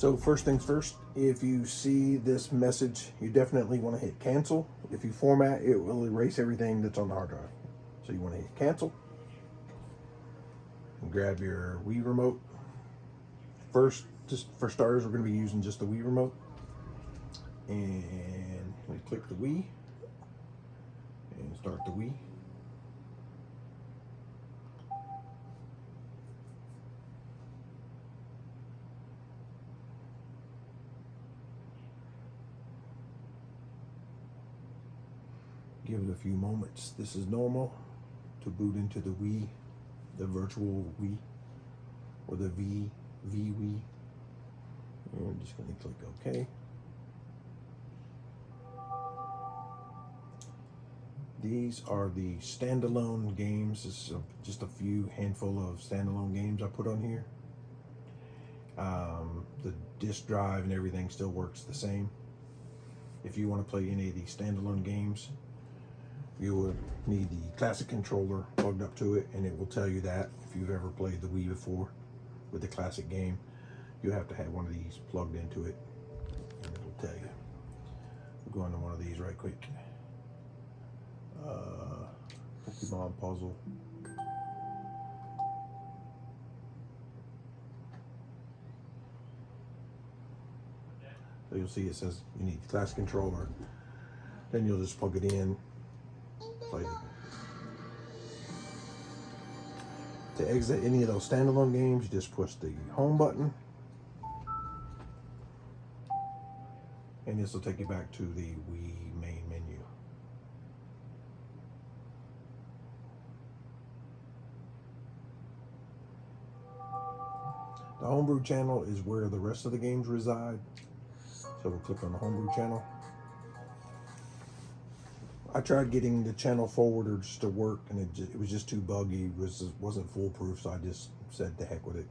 So first things first, if you see this message, you definitely want to hit cancel. If you format, it will erase everything that's on the hard drive. So you want to hit cancel and grab your Wii remote. First, just for starters, we're going to be using just the Wii remote. And we click the Wii and start the Wii. Give it a few moments. This is normal to boot into the Wii, the virtual Wii, or the Wii. And I'm just going to click OK. These are the standalone games. This is just a few handful of standalone games I put on here. The disk drive and everything still works the same. If you want to play any of these standalone games, you would need the classic controller plugged up to it, and it will tell you that if you've ever played the Wii before with the classic game, you have to have one of these plugged into it, and it will tell you. We'll go into one of these right quick. Pokemon puzzle. So you'll see it says you need the classic controller. Then you'll just plug it in. Play it. To exit any of those standalone games, you just push the home button, and this will take you back to the Wii main menu. The homebrew channel is where the rest of the games reside. So we'll click on the homebrew channel. I tried getting the channel forwarders to work, and it was just too buggy. It wasn't foolproof, so I just said to heck with it.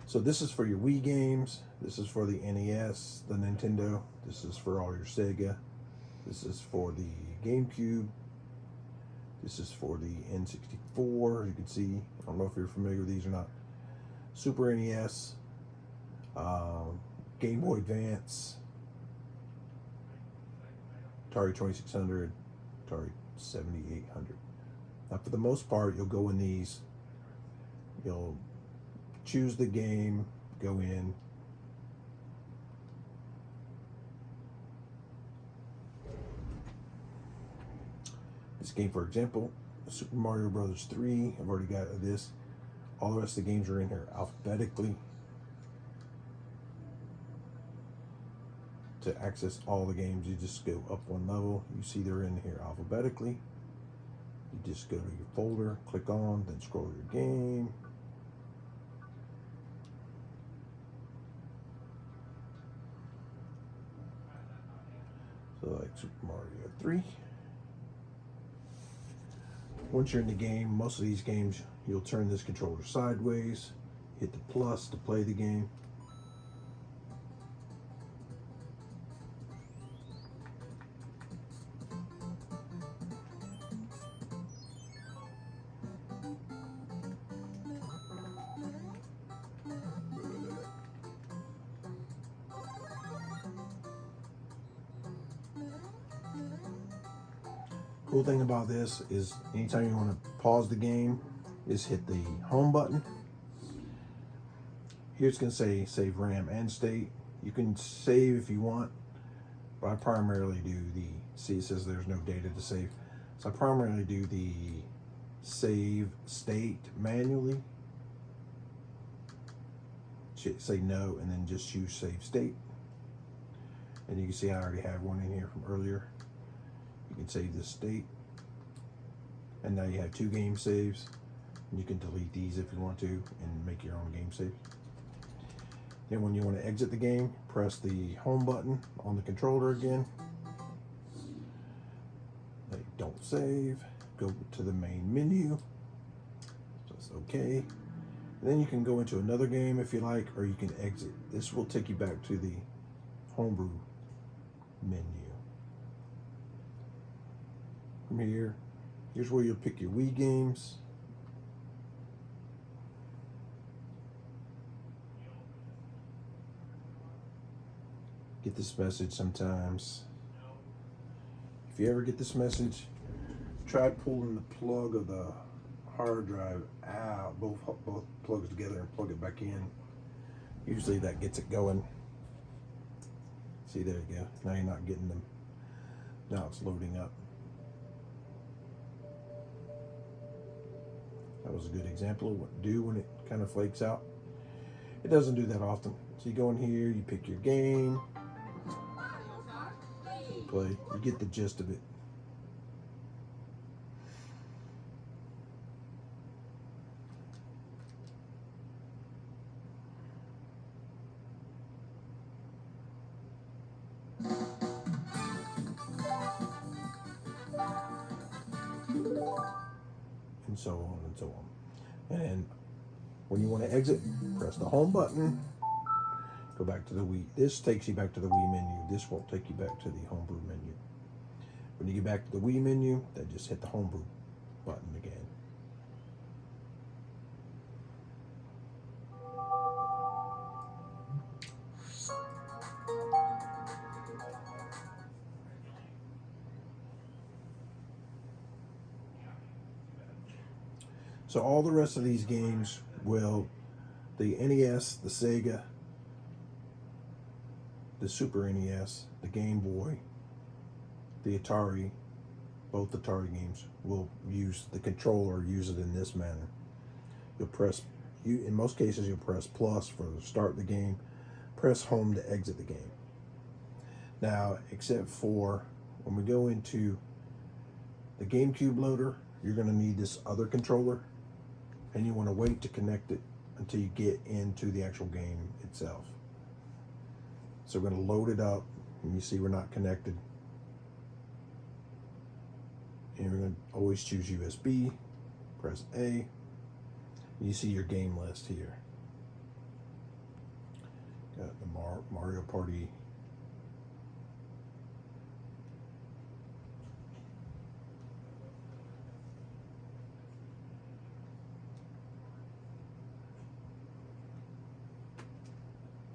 So this is for your Wii games. This is for the NES, the Nintendo. This is for all your Sega. This is for the GameCube. This is for the N64. You can see, I don't know if you're familiar with these or not. Super NES, Game Boy Advance, Atari 2600, Atari 7800. Now, for the most part, you'll go in these, you'll choose the game, go in, this game, for example, Super Mario Brothers 3, I've already got this. All the rest of the games are in here alphabetically. To access all the games, you just go up one level. You see they're in here alphabetically. You just go to your folder, click on, then scroll your game. So like Super Mario 3. Once you're in the game, most of these games, you'll turn this controller sideways, hit the plus to play the game. Cool thing about this is anytime you want to pause the game, is hit the home button. Here it's going to say save RAM and state. You can save if you want, but I primarily do the, see it says there's no data to save. So I primarily do the save state manually. Say no, and then just choose save state. And you can see I already have one in here from earlier. You can save this state, and now you have 2 game saves. You can delete these if you want to and make your own game save. Then when you want to exit the game, press the home button on the controller again. They don't save. Go to the main menu. Press OK. And then you can go into another game if you like, or you can exit. This will take you back to the homebrew menu. From here, here's where you'll pick your Wii games. get this message sometimes. If you ever get this message, try pulling the plug of the hard drive out, both plugs together, and plug it back in. Usually that gets it going. See, there you go. Now you're not getting them. Now it's loading up. That was a good example of what to do when it kind of flakes out. It doesn't do that often. So you go in here, you pick your game, you play, you get the gist of it. And so on and so on. And when you want to exit, press the home button, go back to the Wii. This takes you back to the Wii menu. This won't take you back to the homebrew menu. When you get back to the Wii menu, then just hit the homebrew button again. So all the rest of these games will, the NES, the Sega, the Super NES, the Game Boy, the Atari, both Atari games will use the controller, use it in this manner. You'll press, in most cases you'll press plus for the start the game, press home to exit the game. Now, except for when we go into the GameCube loader, you're going to need this other controller, and you want to wait to connect it until you get into the actual game itself. So we're going to load it up, and you see we're not connected. And we're going to always choose USB, press A. You see your game list here. Got the Mario Party.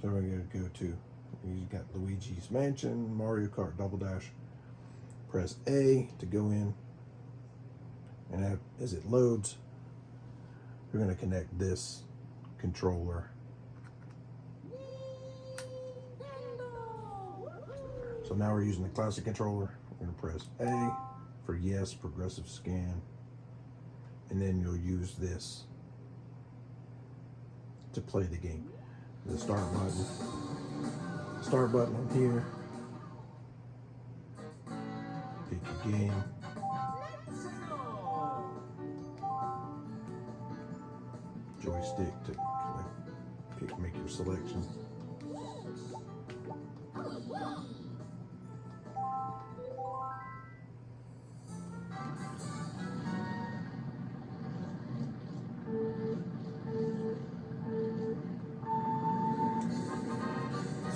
So we're going to go to, you got Luigi's Mansion, Mario Kart Double Dash. Press A to go in, and as it loads, we're going to connect this controller. So now we're using the classic controller. We're going to press A for yes, progressive scan, and then you'll use this to play the game. The start button on here. Pick your game. Joystick to make your selection.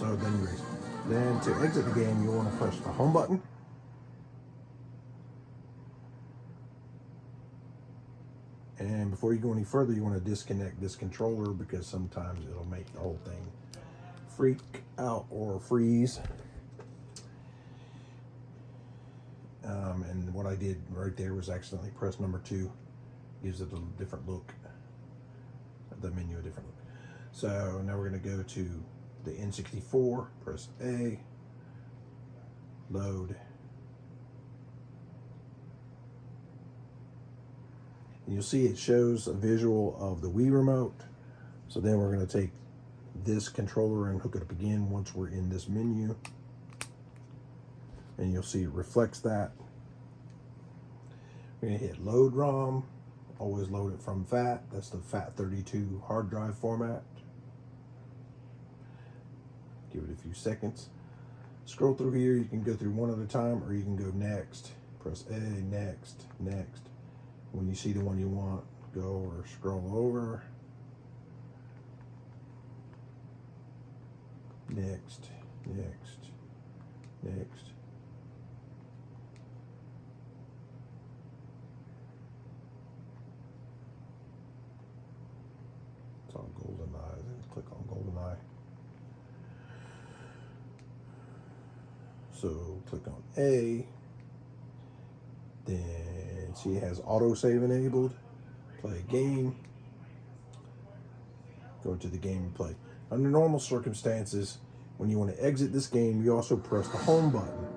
So then to exit the game, you want to push the home button. And before you go any further, you want to disconnect this controller, because sometimes it'll make the whole thing freak out or freeze. And what I did right there was accidentally press number 2. Gives it a different look. The menu a different look. So now we're going to go to the N64. Press A. Load. And you'll see it shows a visual of the Wii remote. So then we're going to take this controller and hook it up again once we're in this menu. And you'll see it reflects that. We're going to hit load ROM. Always load it from FAT. That's the FAT32 hard drive format. Give it a few seconds. Scroll through here. You can go through one at a time, or you can go next. Press A, next, next. When you see the one you want, go or scroll over. Next, next, next. It's on GoldenEye. Then click on GoldenEye. So click on A. Then see it has autosave enabled. Play a game. Go into the game and play. Under normal circumstances, when you want to exit this game, you also press the home button.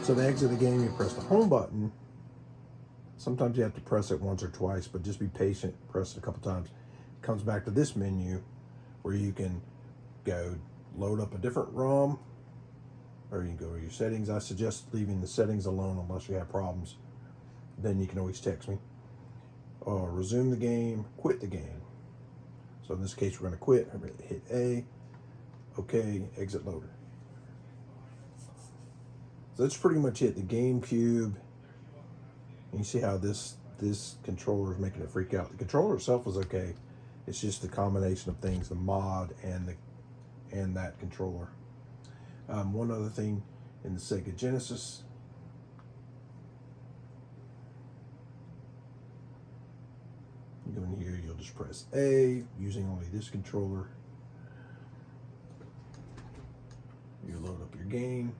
So to exit the game, you press the home button. Sometimes you have to press it once or twice, but just be patient. Press it a couple times. It comes back to this menu where you can go load up a different ROM, or you can go to your settings. I suggest leaving the settings alone unless you have problems. Then you can always text me. Or resume the game, quit the game. So in this case, we're going to quit. I'm going to hit A, OK, exit loader. So that's pretty much it. The GameCube. And you see how this controller is making it freak out. The controller itself is okay. It's just the combination of things, the mod and that controller. One other thing in the Sega Genesis. You go in here, you'll just press A using only this controller. You load up your game.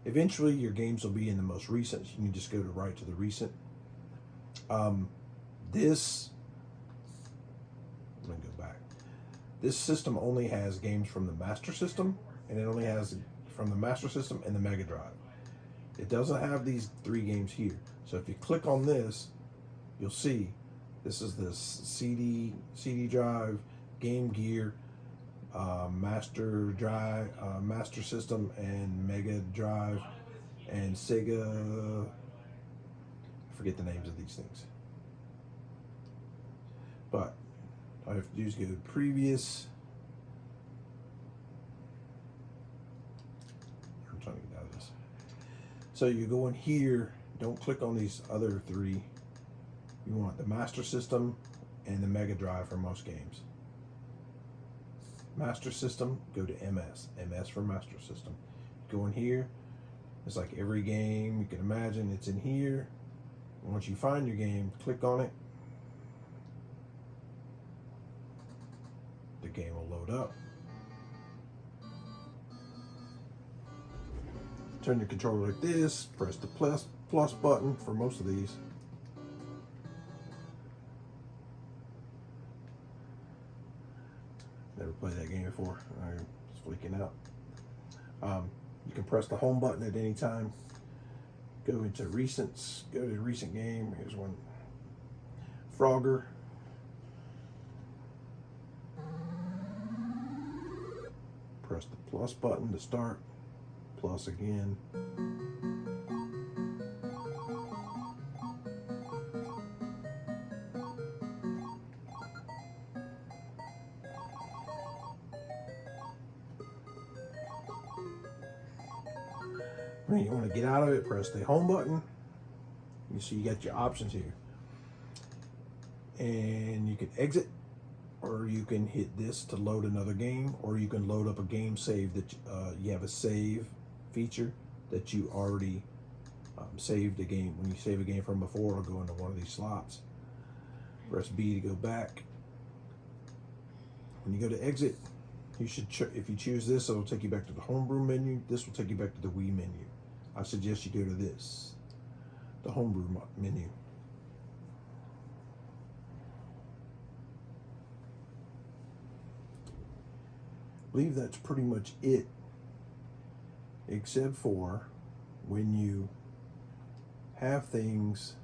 Eventually, your games will be in the most recent. You can just go right to the recent. I'm going to go back. This system only has games from the Master System, and it only has from the Master System and the Mega Drive. It doesn't have these 3 games here. So if you click on this, you'll see this is the CD drive, Game Gear, Master Drive, Master System, and Mega Drive, and Sega. I forget the names of these things. But all I have to do is go to previous. I'm trying to get out of this. So you go in here. Don't click on these other 3. You want the Master System and the Mega Drive for most games. Master System, go to MS. MS for Master System. Go in here. It's like every game you can imagine. It's in here. Once you find your game, click on it. The game will load up. Turn your controller like this. Press the plus button for most of these. Never played that game before. I'm just freaking out. You can press the home button at any time. Go into recents. Go to the recent game. Here's one. Frogger. Press the plus button to start. Plus again. When you want to get out of it, press the home button. You see you got your options here. And you can exit, or you can hit this to load another game, or you can load up a game save that you have a save feature that you already saved a game. When you save a game from before, it'll go into one of these slots. Press B to go back. When you go to exit, you should, if you choose this, it'll take you back to the homebrew menu. This will take you back to the Wii menu. I suggest you go to this, the homebrew menu. I believe that's pretty much it, except for when you have things,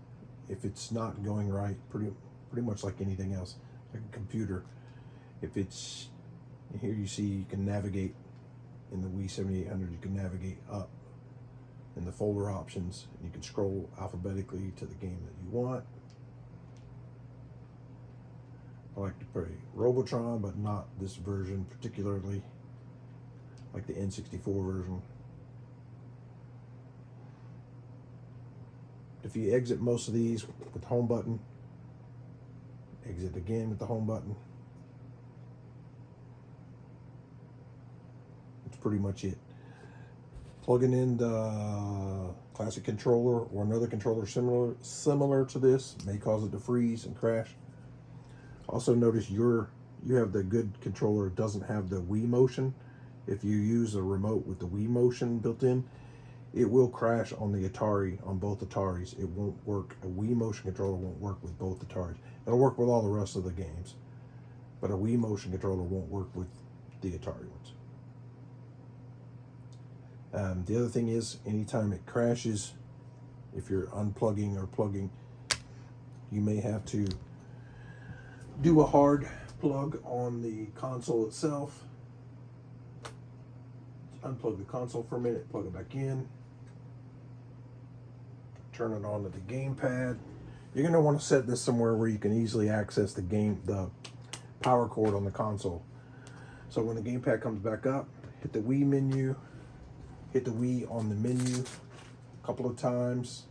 if it's not going right, pretty much like anything else, like a computer. If it's, here you see you can navigate in the Wii 7800, you can navigate up in the folder options, and you can scroll alphabetically to the game that you want. I like to play Robotron, but not this version particularly, like the N64 version. If you exit most of these with the home button Exit again with the home button. That's pretty much it. Plugging in the classic controller or another controller similar to this may cause it to freeze and crash. Also notice you have the good controller, doesn't have the Wii motion. If you use a remote with the Wii motion built in, it will crash on the Atari, on both Ataris. It won't work. A Wii motion controller won't work with both Ataris. It'll work with all the rest of the games, but a Wii motion controller won't work with the Atari ones. The other thing is, anytime it crashes, if you're unplugging or plugging, you may have to do a hard plug on the console itself. Unplug the console for a minute, plug it back in, turn it on to the gamepad. You're going to want to set this somewhere where you can easily access the power cord on the console. So when the gamepad comes back up, hit the Wii menu, hit the Wii on the menu a couple of times,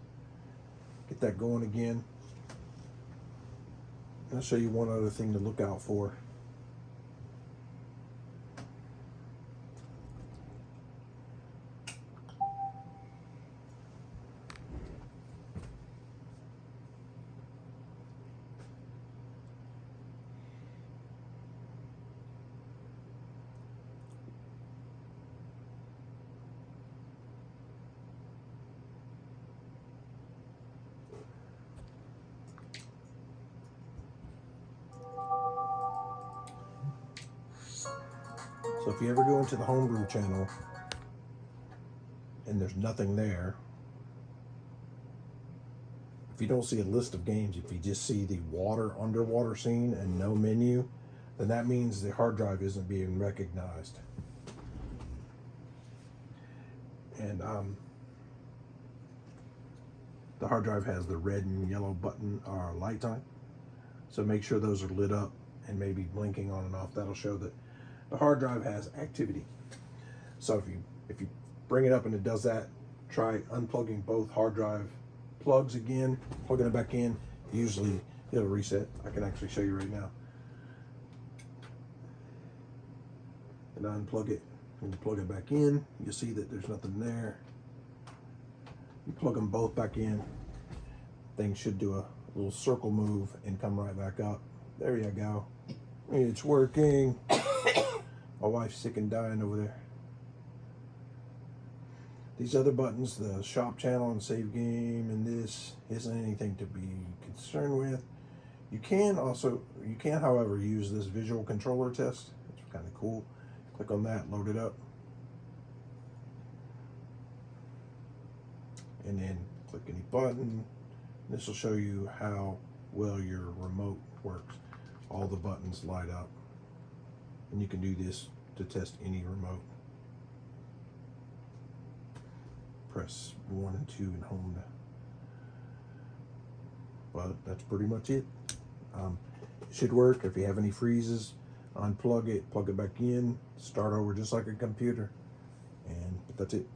get that going again. I'll show you one other thing to look out for. So if you ever go into the homebrew channel and there's nothing there, if you don't see a list of games, if you just see the underwater scene and no menu, then that means the hard drive isn't being recognized. And the hard drive has the red and yellow button or lights on, so make sure those are lit up and maybe blinking on and off. That'll show that the hard drive has activity. So if you bring it up and it does that, try unplugging both hard drive plugs again, plugging it back in. Usually it'll reset. I can actually show you right now. And unplug it. When you plug it back in, you see that there's nothing there. You plug them both back in, things should do a little circle move and come right back up. There you go. It's working. My wife's sick and dying over there. These other buttons, the shop channel and save game and this, isn't anything to be concerned with. You can, however, use this visual controller test. It's kind of cool. Click on that, load it up. And then click any button. This will show you how well your remote works. All the buttons light up. And you can do this to test any remote. Press 1 and 2 and home. But that's pretty much it. It should work. If you have any freezes, unplug it, plug it back in, start over just like a computer. But that's it.